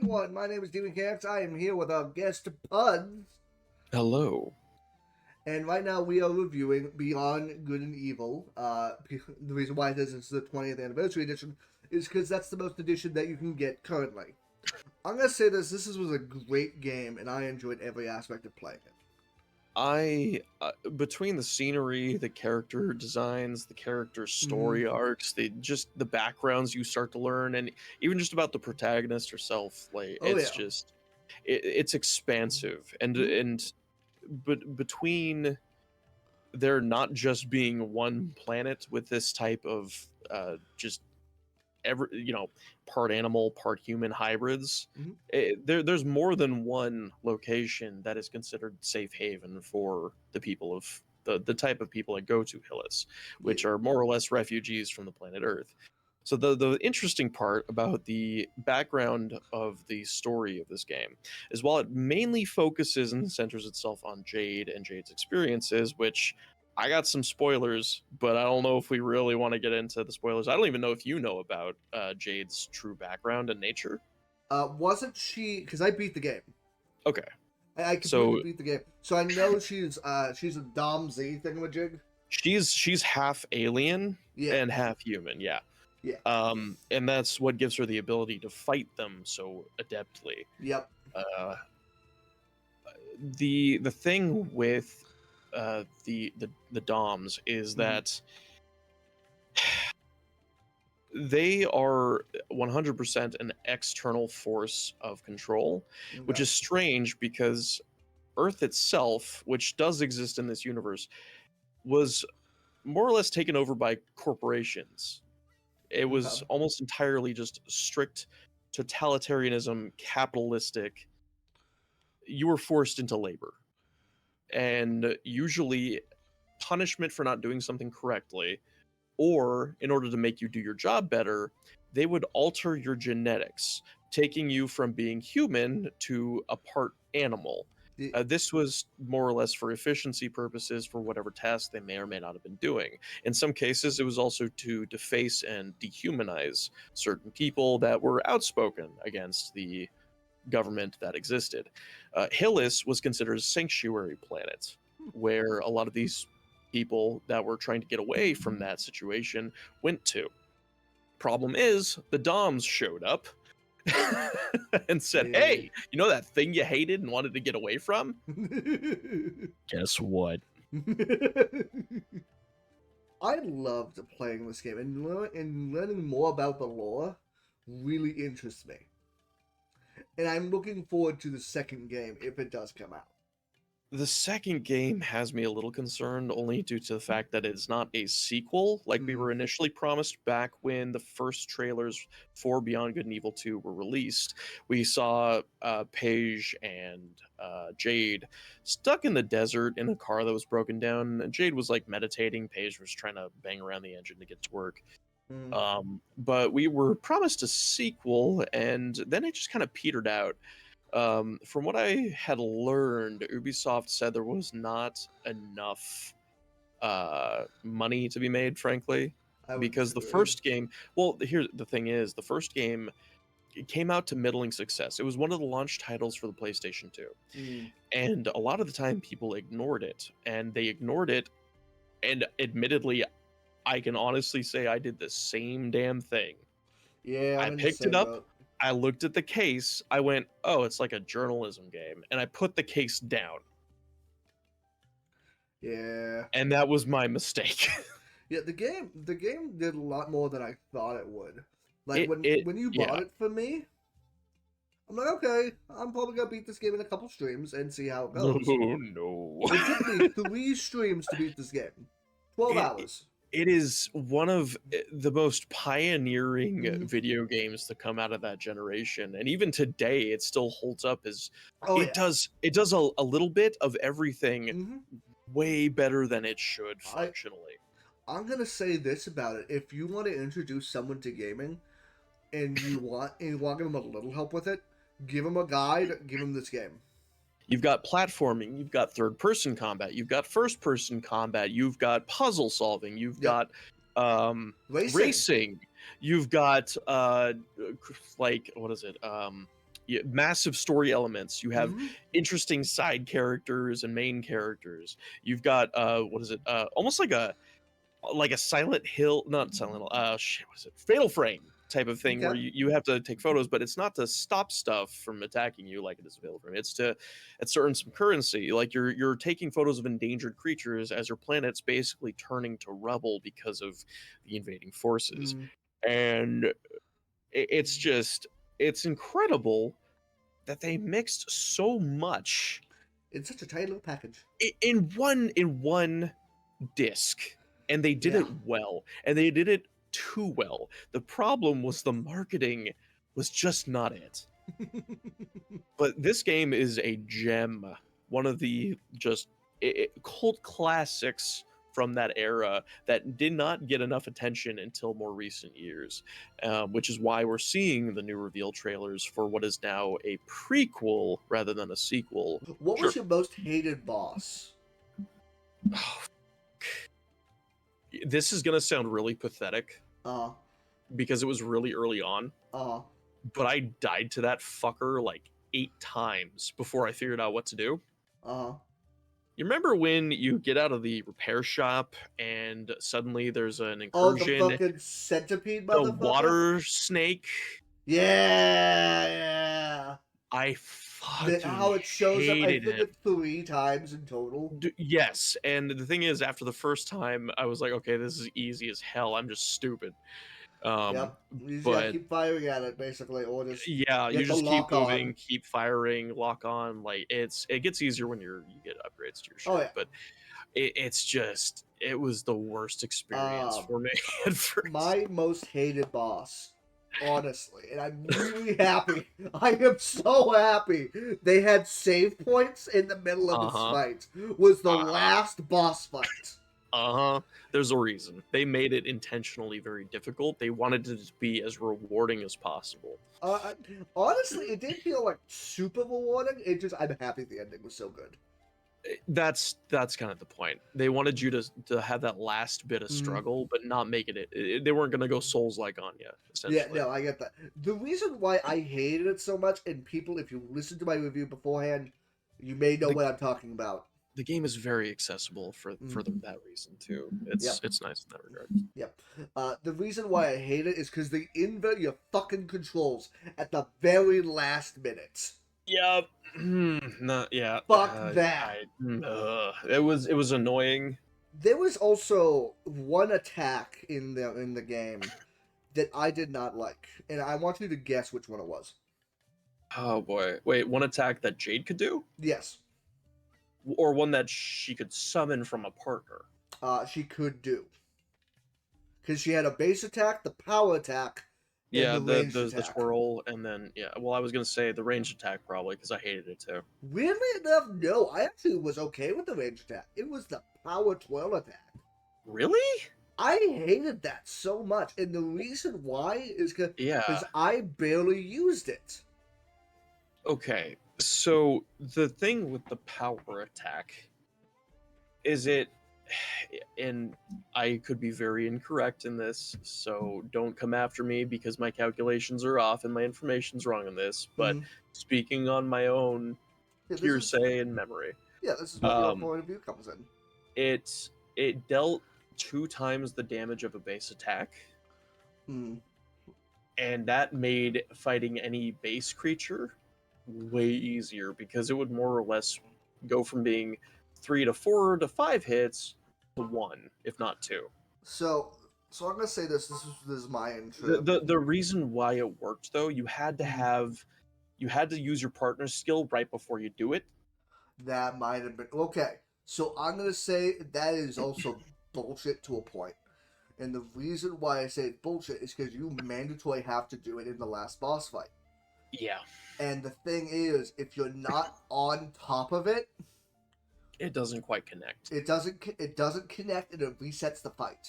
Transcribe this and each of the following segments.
everyone. My name is Demon Cats. I am here with our guest Puds, Hello. and right now we are reviewing Beyond Good and Evil. The reason why this is the 20th anniversary edition is because that's the most edition that you can get currently. I'm gonna say this: this was a great game, and I enjoyed every aspect of playing it. I between the scenery, the character designs, the character Mm-hmm. story arcs, the backgrounds you start to learn, and even just about the protagonist herself, like Oh yeah. it's expansive, and Mm-hmm. but between there not just being one planet with this type of just part animal, part human hybrids. Mm-hmm. There's more than one location that is considered safe haven for the people of the type of people that go to Hillis, Yeah. which are more or less refugees from the planet Earth. So the interesting part about the background of the story of this game is while it mainly focuses and centers itself on Jade and Jade's experiences, which I got some spoilers, but I don't know if we really want to get into the spoilers. I don't even know if you know about Jade's true background and nature. Wasn't she? Because I beat the game. Okay, I completely so beat the game, so I know she's a Dom Z thingamajig. she's half alien Yeah. and half human, yeah. Yeah. And that's what gives her the ability to fight them so adeptly. Yep. Uh, the thing with the DOMs is Mm-hmm. that they are 100% an external force of control, which Okay. is strange because Earth itself, which does exist in this universe, was more or less taken over by corporations. It Okay. was almost entirely just strict totalitarianism, capitalistic. You were forced into labor. And usually punishment for not doing something correctly, or in order to make you do your job better, they would alter your genetics, taking you from being human to a part animal. Y- This was more or less for efficiency purposes for whatever task they may or may not have been doing. In some cases, it was also to deface and dehumanize certain people that were outspoken against the government that existed. Hillis was considered a sanctuary planet where a lot of these people that were trying to get away from that situation went to. Problem is, the DOMs showed up and said, Yeah. "Hey, you know that thing you hated and wanted to get away from? Guess what?" I loved playing this game, and learning more about the lore really interests me. And I'm looking forward to the second game if it does come out. The second game has me a little concerned only due to the fact that it's not a sequel like we Mm-hmm. were initially promised back when the first trailers for Beyond Good and Evil 2 were released. We saw Paige and Jade stuck in the desert in a car that was broken down. Jade was like meditating, Paige was trying to bang around the engine to get to work. Mm. But we were promised a sequel, and then it just kind of petered out. From what I had learned, Ubisoft said there was not enough money to be made, frankly, I would because the disagree. first game. Well, here the thing is, the first game it came out to middling success. It was one of the launch titles for the PlayStation 2, Mm. and a lot of the time people ignored it, and they ignored it. And admittedly, I can honestly say I did the same damn thing. Yeah, I I'm in the picked it same up. boat. I looked at the case. I went, "Oh, it's like a journalism game," and I put the case down. Yeah. And that was my mistake. Yeah, the game did a lot more than I thought it would. Like it when it when you bought yeah. it for me, I'm like, okay, I'm probably gonna beat this game in a couple streams and see how it No, goes. no. It took me 3 streams to beat this game. 12 it hours. it is one of the most pioneering Mm-hmm. video games to come out of that generation, and even today it still holds up as Oh yeah. it does a little bit of everything Mm-hmm. way better than it should I functionally. I'm gonna say this about it. If you want to introduce someone to gaming and you want to give them a little help with it, give them a guide. Give them this game. You've got platforming, you've got third person combat, you've got first person combat, you've got puzzle solving, you've Yep. got Racing. racing, you've got like what is it? massive story elements. You have Mhm. interesting side characters and main characters. You've got what is it? Almost like a Silent Hill, not Silent Hill. Shit, what is it? Fatal Frame type of thing where Okay. you have to take photos, but it's not to stop stuff from attacking you like it is a Fatal Frame. It's to earn some currency. Like you're taking photos of endangered creatures as your planet's basically turning to rubble because of the invading forces, Mm. and it's just it's incredible that they mixed so much It's such a tight little package. in one disc, and they did Yeah. it well, and they did it too well. The problem was the marketing was just not it. But this game is a gem, one of the just cult classics from that era that did not get enough attention until more recent years, which is why we're seeing the new reveal trailers for what is now a prequel rather than a sequel. What Sure. was your most hated boss? This is gonna sound really pathetic Uh, because it was really early on, uh, but I died to that fucker like 8 times before I figured out what to do. uh. You remember when you get out of the repair shop and suddenly there's an Oh, the incursion, fucking centipede the motherfucker? water snake? Yeah, yeah. I fucking How it shows up, I hated think him. it's 3 times in total. Yes, and the thing is, after the first time, I was like, okay, this is easy as hell. I'm just stupid. Um, Yep. You just gotta but keep firing at it, basically, or just yeah, you get the just keep lock on. moving, keep firing, lock on. Like it gets easier when you get upgrades to your Oh, ship, yeah. but it's just it was the worst experience Um, for me at first. my most hated boss, honestly, and I'm really happy. I am so happy they had save points in the middle of this Uh-huh. fight. Was the Uh-huh. last boss fight. Uh-huh. There's a reason. They made it intentionally very difficult. They wanted it to be as rewarding as possible. Uh, honestly, it didn't feel like super rewarding. It just, I'm happy the ending was so good. That's kind of the point. They wanted you to have that last bit of Mhm. struggle, but not make they weren't gonna go Souls like on you, Yeah, essentially. no, I get that. The reason why I hated it so much, and people, if you listen to my review beforehand, you may know The what I'm talking about. the game is very accessible for Mm. that reason too. Yep, It's nice in that regard. yep. The reason why I hate it is because they invert your fucking controls at the very last minute. Yeah, no, yeah. Fuck that. It was annoying. There was also one attack in the game that I did not like, and I want you to guess which one it was. Oh boy, wait, one attack that Jade could do, Yes, or one that she could summon from a partner. she could do because she had a base attack, the power attack, and Yeah, the ranged the attack. twirl, and then yeah. Well, I was gonna say the range attack probably because I hated it too. Weirdly enough, no, I actually was okay with the range attack. It was the power twirl attack. Really? I hated that so much, and the reason why is Yeah. because I barely used it. Okay. So the thing with the power attack is and I could be very incorrect in this, so don't come after me because my calculations are off and my information's wrong on this. But Mm. speaking on my own Yeah, hearsay and memory, this is what your um, point of view comes in. it dealt 2 times the damage of a base attack, Mm. and that made fighting any base creature way easier because it would more or less go from being 3 to 4 to 5 hits to one, if not two. So, I'm gonna say this. This is my The, intro. the the reason why it worked though, Mm. you had to use your partner's skill right before you do it. That might have been okay. So I'm gonna say that is also bullshit to a point. And the reason why I say it's bullshit is because you mandatory have to do it in the last boss fight. Yeah, And the thing is, if you're not on top of it, it doesn't quite connect. it doesn't connect and it resets the fight.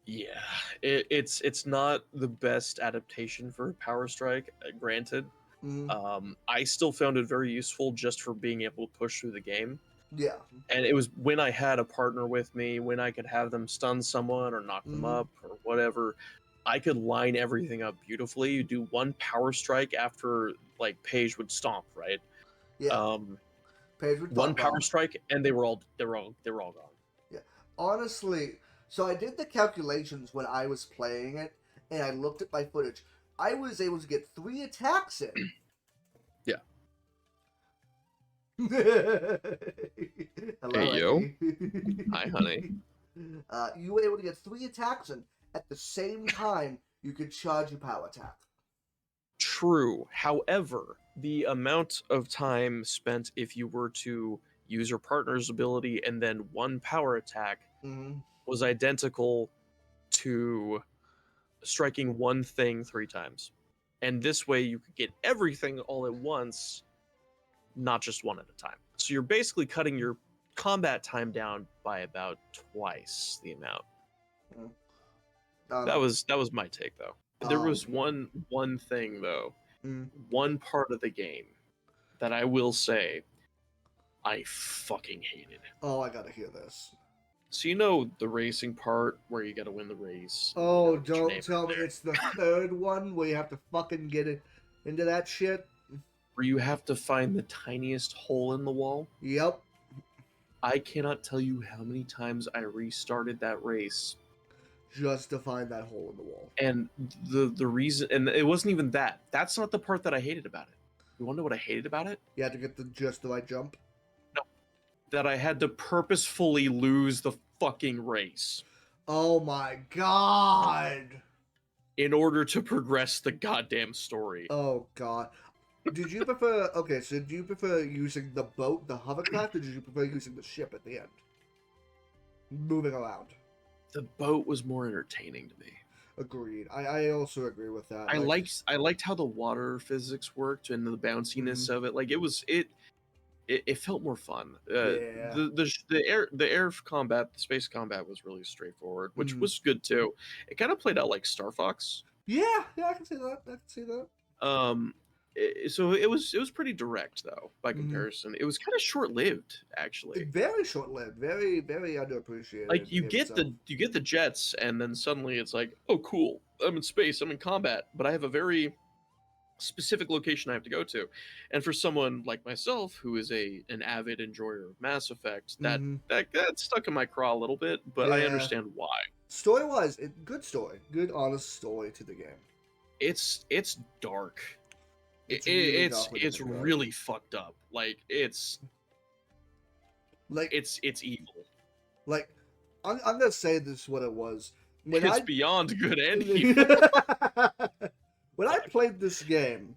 Yeah, it's not the best adaptation for Power Strike, granted. Mm, I still found it very useful just for being able to push through the game. yeah. And it was when I had a partner with me, when I could have them stun someone or knock them Mm, up or whatever. I could line everything up beautifully. You do one power strike after like Paige would stomp, right? Yeah, Um, Paige would one power bomb. strike, and they were all gone. Yeah, honestly, so I did the calculations when I was playing it, and I looked at my footage. I was able to get 3 attacks in. Yeah. Hey Hello, yo, Eddie. hi honey. You were able to get 3 attacks in at the same time. You could charge your power attack. True. However, the amount of time spent if you were to use your partner's ability and then one power attack Mm-hmm. was identical to striking one thing 3 times. And this way you could get everything all at once, not just one at a time. So you're basically cutting your combat time down by about twice the amount. That Um, was my take though. There was one thing though, mm, one part of the game that I will say I fucking hated. oh, I gotta hear this. So you know the racing part where you got to win the race. And, Oh, get your name don't tell in me there, it's the third one where you have to fucking get it into that shit. where you have to find the tiniest hole in the wall. Yep, I cannot tell you how many times I restarted that race, just to find that hole in the wall. and the reason, and it wasn't even that. That's not the part that I hated about it. You want to know what I hated about it? You had to get just the right jump. That I had to purposefully lose the fucking race Oh my god. in order to progress the goddamn story. Oh god. Did you prefer? Okay, so do you prefer using the boat, the hovercraft, or did you prefer using the ship at the end, moving around? The boat was more entertaining to me. Agreed. I also agree with that. I liked how the water physics worked and the bounciness of it. Like it felt more fun. Yeah. The air combat, the space combat was really straightforward, which Mhm. was good too. It kind of played out like Star Fox. Yeah, I can see that. I can see that. So it was pretty direct though by Mhm. comparison. It was kind of short lived actually. Very short-lived. Very, very underappreciated. Like you game get itself. the jets, and then suddenly it's like, oh cool, I'm in space, I'm in combat, but I have a very specific location I have to go to. And for someone like myself, who is an avid enjoyer of Mass Effect, Mhm. that stuck in my craw a little bit, but I Yeah. understand why. Story-wise, good story. Good, honest story to the game. It's dark. It's really It's dark within it's the dark. really fucked up. Like it's Like, evil. like, I'm gonna say this is what it was. When It's I beyond good and evil. when I played this game,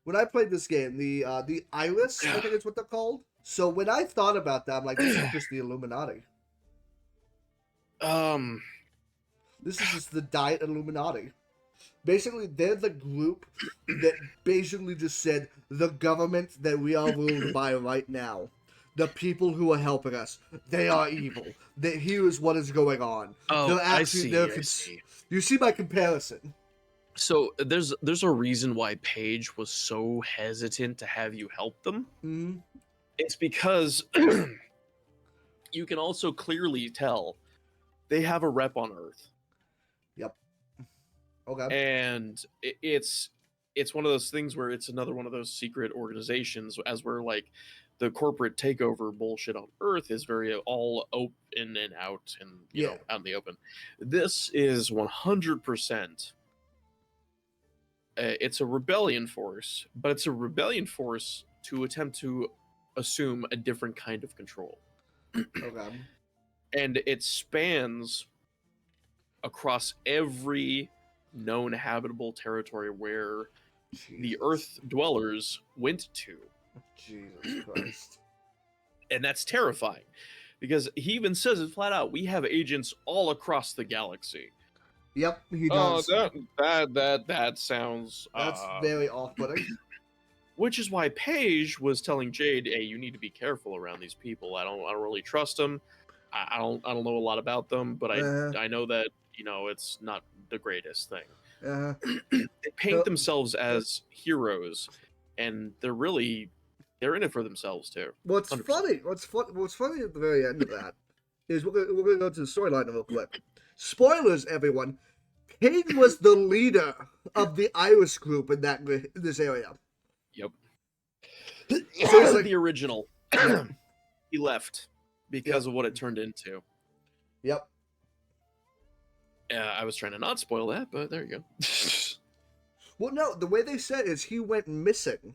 the Iris, I think is what they're called. So when I thought about that, I'm like, this is just the Illuminati. This is just the Diet Illuminati. Basically, they're the group that basically just said the government that we are ruled by right now. The people who are helping us, they are evil. Here is what is going on. Oh, They're I actually, see. You see my comparison? So there's a reason why Paige was so hesitant to have you help them. Mm-hmm. It's because you can also clearly tell they have a rep on Earth, Yep. Okay. and it's one of those things where it's another one of those secret organizations, as where like the corporate takeover bullshit on Earth is very all open and out, and out in the open. This is 100%. It's a rebellion force, but it's a rebellion force to attempt to assume a different kind of control. Okay. And it spans across every known habitable territory where the Earth dwellers went to. Jesus Christ. And that's terrifying, because he even says it flat out, we have agents all across the galaxy. Yep, he does. That sounds That's very off-putting. Which is why Paige was telling Jade, "Hey, you need to be careful around these people. I don't really trust them. I don't know a lot about them, but I know that it's not the greatest thing." They paint themselves as heroes, and they're in it for themselves too. What's 100%. funny? What's funny at the very end of that is we're gonna go to the storyline real quick. Spoilers, everyone. Paige was the leader of the Irish group in this area. Yep. So he's like, The original. Yep. He left because of what it turned into. Yep. I was trying to not spoil that, but there you go. Well, no, the way they said is he went missing.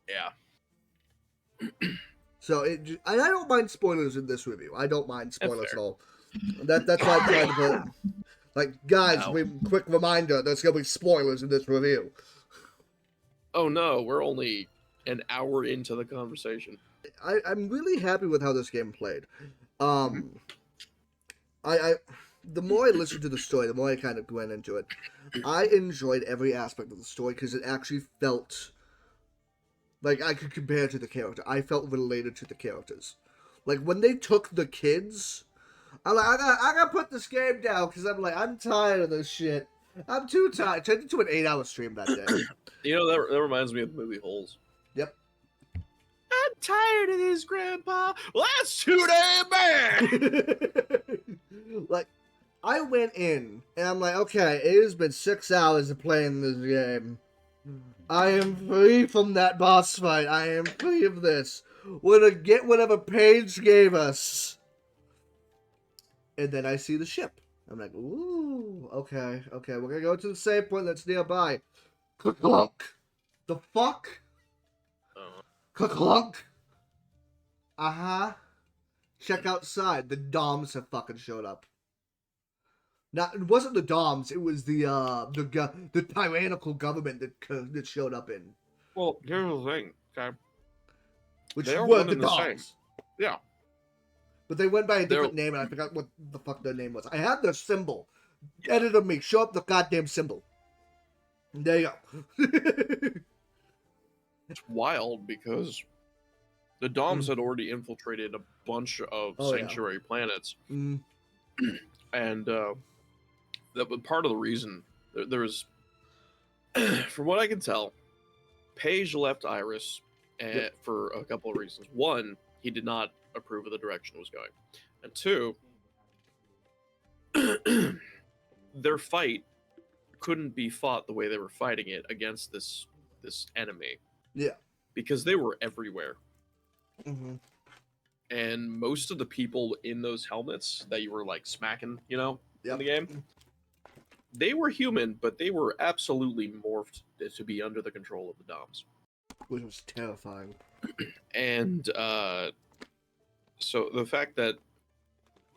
Yeah. So and I don't mind spoilers in this review. I don't mind spoilers fair. at all. That's why I'm trying to put. Like, guys, No. quick reminder: there's gonna be spoilers in this review. Oh no, we're only an hour into the conversation. I'm really happy with how this game played. The more I listened to the story, the more I kind of went into it. I enjoyed every aspect of the story because it actually felt like I could compare to the character. I felt related to the characters. Like when they took the kids, I'm like, I gotta put this game down because I'm tired of this shit. I'm too tired. I turned into an 8-hour stream that day. You know, that reminds me of the movie Holes. Yep. I'm tired of this, Grandpa. Well, that's too damn bad. Like, I went in and I'm like, okay, it has been 6 hours of playing this game. I am free from that boss fight. I am free of this. We're gonna get whatever Paige gave us. And then I see the ship. I'm like, ooh, okay, we're gonna go to the save point that's nearby. Clunk. The fuck? Clunk. Uh-huh. Check outside. The Doms have fucking showed up. Not, it wasn't the Doms. It was the tyrannical government that showed up in. Well, here's the thing, okay? Which They're were one the and the Doms. same. Yeah. But they went by a different name, and I forgot what the fuck their name was. I had their symbol. Editor me, show up the goddamn symbol. There you go. It's wild because the Doms had already infiltrated a bunch of sanctuary planets. Mm. And that was part of the reason. There was, from what I can tell, Paige left Iris for a couple of reasons. One, he did not approve of the direction it was going. And two, their fight couldn't be fought the way they were fighting it against this enemy. Yeah. Because they were everywhere. Mm-hmm. And most of the people in those helmets that you were like smacking, you know, in the game, they were human, but they were absolutely morphed to be under the control of the Doms. Which was terrifying. And so the fact that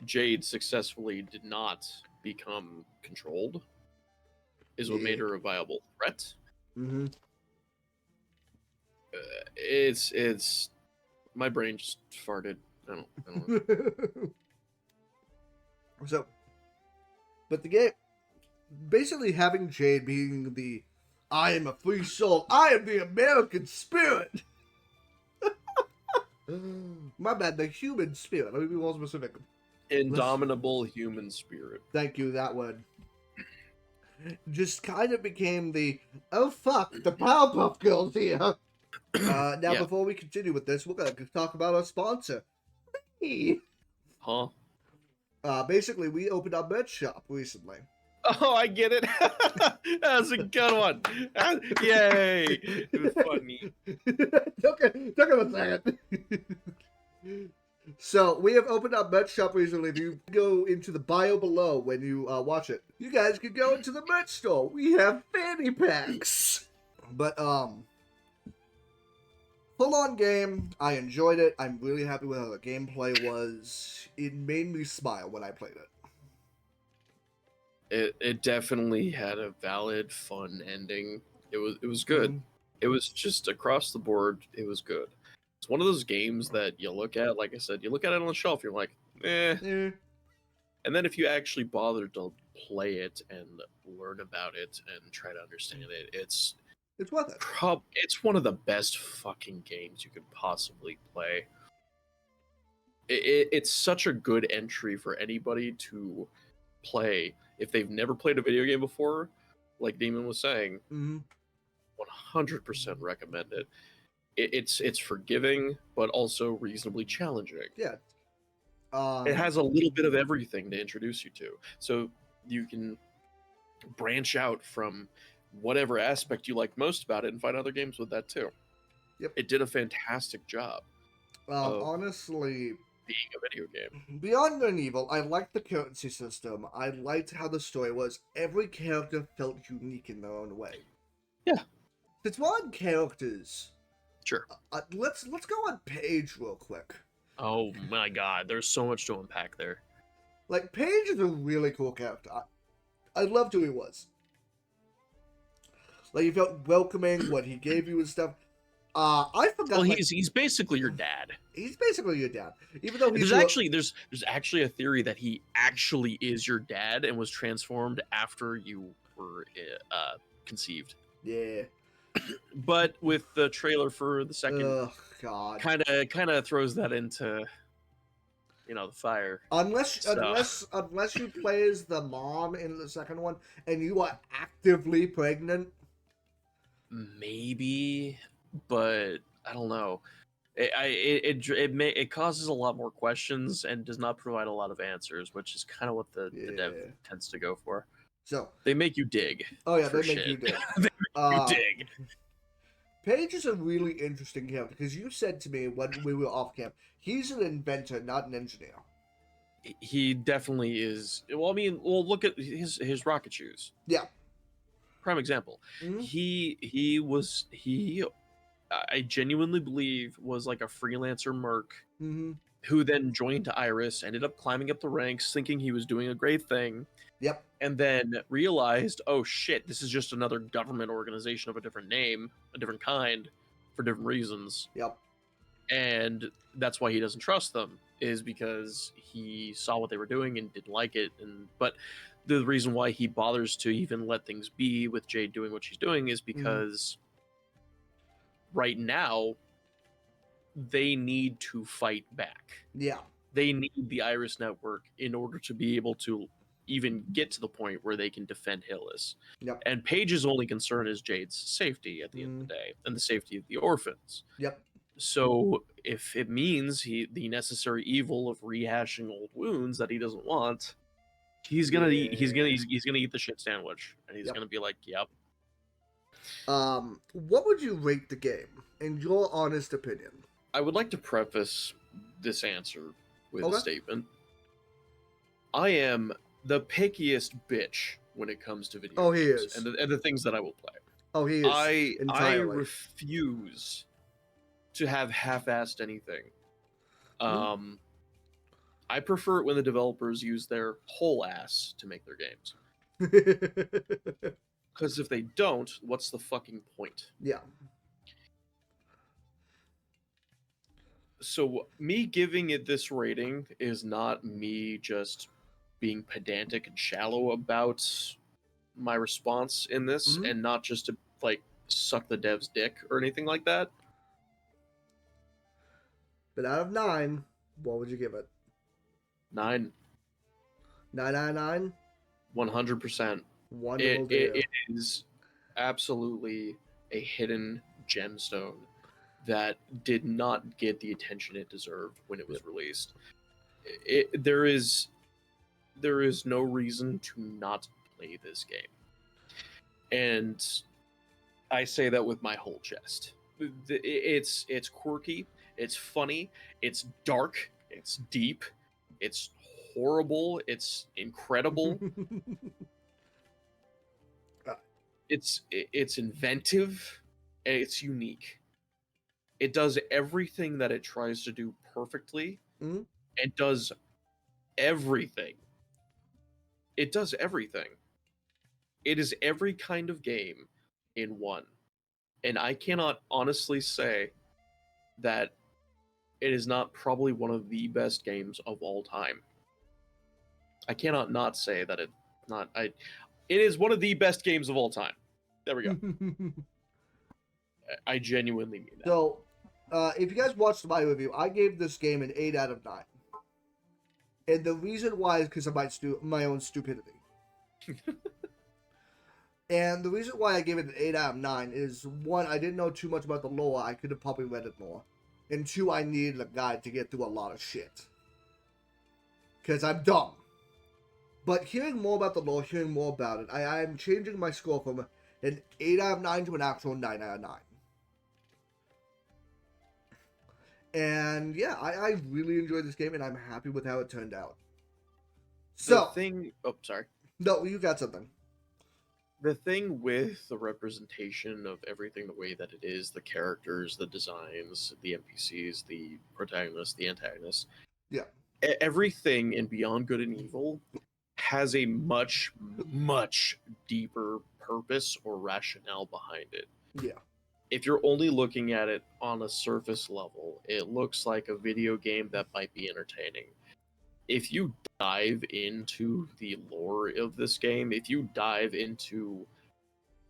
Jade successfully did not become controlled is what made her a viable threat. Mm-hmm. It's my brain just farted. I don't know. So, but the game, basically having Jade being the, I am a free soul, I am the American spirit. My bad, the human spirit. Let me be more specific. Indomitable human spirit. Thank you, that word. Just kind of became the, oh fuck, the Powerpuff Girls here. Now, before we continue with this, we're going to talk about our sponsor. Huh? Basically, we opened our merch shop recently. Oh, I get it. That's a good one. Yay! It was funny. Took him a second. So, we have opened our merch shop recently. If you go into the bio below when you watch it, you guys can go into the merch store. We have fanny packs. But, full-on game. I enjoyed it. I'm really happy with how the gameplay was. It made me smile when I played it. It definitely had a valid, fun ending. It was good. Mm-hmm. It was just across the board. It was good. It's one of those games that you look at, like I said, you look at it on the shelf, you're like, eh. And then if you actually bother to play it and learn about it and try to understand it, it's worth it. It's one of the best fucking games you could possibly play. It's such a good entry for anybody to play if they've never played a video game before. Like Demon was saying, 100% recommend it. It's forgiving, but also reasonably challenging. Yeah. It has a little bit of everything to introduce you to, so you can branch out from whatever aspect you like most about it and find other games with that too. Yep. It did a fantastic job of Honestly, being a video game. beyond Good and Evil, I liked the currency system. I liked how the story was. Every character felt unique in their own way. Yeah. Since we're on characters, Sure. let's go on Paige real quick. Oh my god, there's so much to unpack there. Like, Paige is a really cool character. I loved who he was. Like, he felt welcoming, what he gave you and stuff. I forgot. Well, he's basically your dad. He's basically your dad, even though he's there's actually a theory that he actually is your dad and was transformed after you were conceived. Yeah. But with the trailer for the second, oh god, kind of throws that into, the fire. Unless you play as the mom in the second one and you are actively pregnant. Maybe, but I don't know. It causes a lot more questions and does not provide a lot of answers, which is kind of what the dev tends to go for. So they make you dig. Oh yeah, they make you dig. They make you dig. Paige is a really interesting character because you said to me when we were off camp, he's an inventor, not an engineer. He definitely is. Well, I mean, look at his rocket shoes. Yeah. Prime example. Mm-hmm. I genuinely believe was like a freelancer merc who then joined Iris, ended up climbing up the ranks, thinking he was doing a great thing. Yep. And then realized, oh shit, this is just another government organization of a different name, a different kind, for different reasons. Yep. And that's why he doesn't trust them, is because he saw what they were doing and didn't like it. But the reason why he bothers to even let things be with Jade doing what she's doing is because right now they need to fight back. Yeah. They need the Iris Network in order to be able to even get to the point where they can defend Hillis. Yep. And Paige's only concern is Jade's safety at the end of the day and the safety of the orphans. Yep. So if it means the necessary evil of rehashing old wounds that he doesn't want, he's gonna eat the shit sandwich, and he's gonna be like, "Yep." What would you rate the game in your honest opinion? I would like to preface this answer with a statement. I am the pickiest bitch when it comes to video games. He is. And the things that I will play. Oh, he is. I refuse to have half-assed anything. I prefer it when the developers use their whole ass to make their games. Because if they don't, what's the fucking point? Yeah. So me giving it this rating is not me just being pedantic and shallow about my response in this, and not just to like suck the dev's dick or anything like that. But out of 9, what would you give it? 9. 999? 100%. Wonderful. It is absolutely a hidden gemstone that did not get the attention it deserved when it was released. There is no reason to not play this game. And I say that with my whole chest. It's quirky, it's funny, it's dark, it's deep, it's horrible, it's incredible. It's inventive, and it's unique. It does everything that it tries to do perfectly, and does everything. It does everything. It is every kind of game in one. And I cannot honestly say that it is not probably one of the best games of all time. I cannot not say that it is one of the best games of all time. There we go. I genuinely mean that. So, if you guys watched my review, I gave this game an 8 out of 9. And the reason why is because of my own stupidity. And the reason why I gave it an 8 out of 9 is, 1, I didn't know too much about the lore. I could have probably read it more. And 2, I needed a guide to get through a lot of shit. Because I'm dumb. But hearing more about the lore, hearing more about it, I'm changing my score from an 8 out of 9 to an actual 9 out of 9. And yeah, I really enjoyed this game, and I'm happy with how it turned out. The So, thing, oh, sorry. no, you got something. The thing with the representation of everything the way that it is, the characters, the designs, the NPCs, the protagonists, the antagonists, Yeah. everything in Beyond Good and Evil has a much, much deeper purpose or rationale behind it. Yeah. If you're only looking at it on a surface level, it looks like a video game that might be entertaining. If you dive into the lore of this game, if you dive into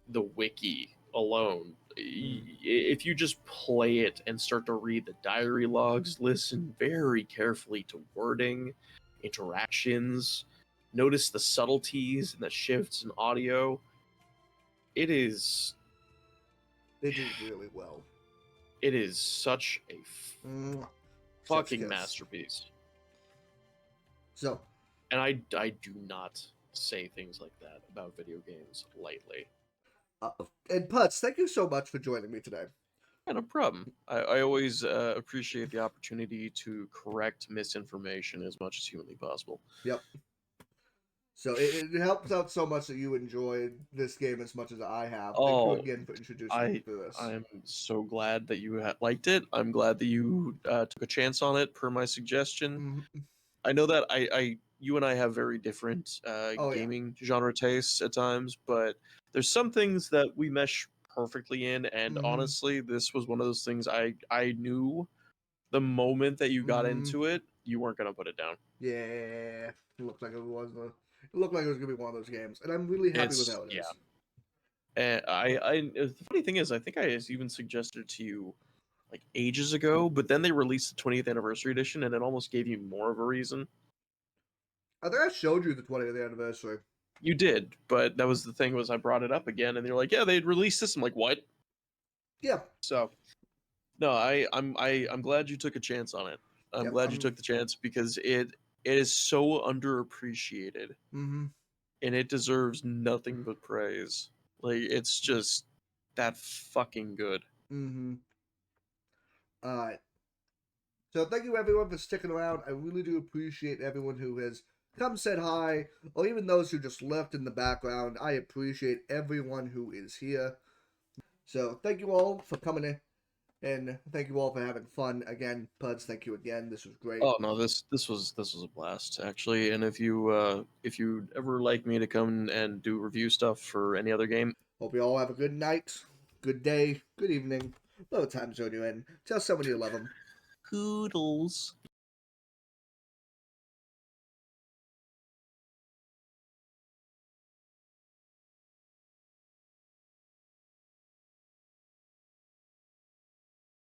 the wiki alone, if you just play it and start to read the diary logs, listen very carefully to wording, interactions, notice the subtleties and the shifts in audio, it is They did really well. it is such a Chef's fucking kiss. masterpiece. So, And I do not say things like that about video games lightly. and Puds, thank you so much for joining me today. Yeah, no problem. I always appreciate the opportunity to correct misinformation as much as humanly possible. Yep. So it helps out so much that you enjoyed this game as much as I have. Thank you Oh, again for introducing me to this. I'm so glad that you liked it. I'm glad that you took a chance on it per my suggestion. Mhm. I know that you and I have very different Oh, yeah. gaming genre tastes at times, but there's some things that we mesh perfectly in. And Mhm. honestly, this was one of those things I knew the moment that you got Mhm. into it, you weren't gonna put it down. Yeah, it looked like it was it looked like it was gonna be one of those games, and I'm really happy with It's how it yeah. is. And the funny thing is, I think I even suggested it to you like ages ago, but then they released the 20th anniversary edition, and it almost gave you more of a reason. I think I showed you the 20th anniversary. You did, but that was the thing was I brought it up again, and they're like, "Yeah, they'd released this." I'm like, "What?" Yeah. So no, I'm glad you took a chance on it. I'm Yep. glad you took the chance because it is so underappreciated, Mm-hmm. and it deserves nothing but praise. Like it's just that fucking good. Mm-hmm. All right. So thank you everyone for sticking around. I really do appreciate everyone who has come said hi, or even those who just left in the background. I appreciate everyone who is here. So thank you all for coming in, and thank you all for having fun again. Puds, thank you again. This was great. Oh no, this was a blast actually. And if you ever like me to come and do review stuff for any other game, Hope you all have a good night, good day, good evening, whatever time zone you're in. Tell someone you love them. Poodles.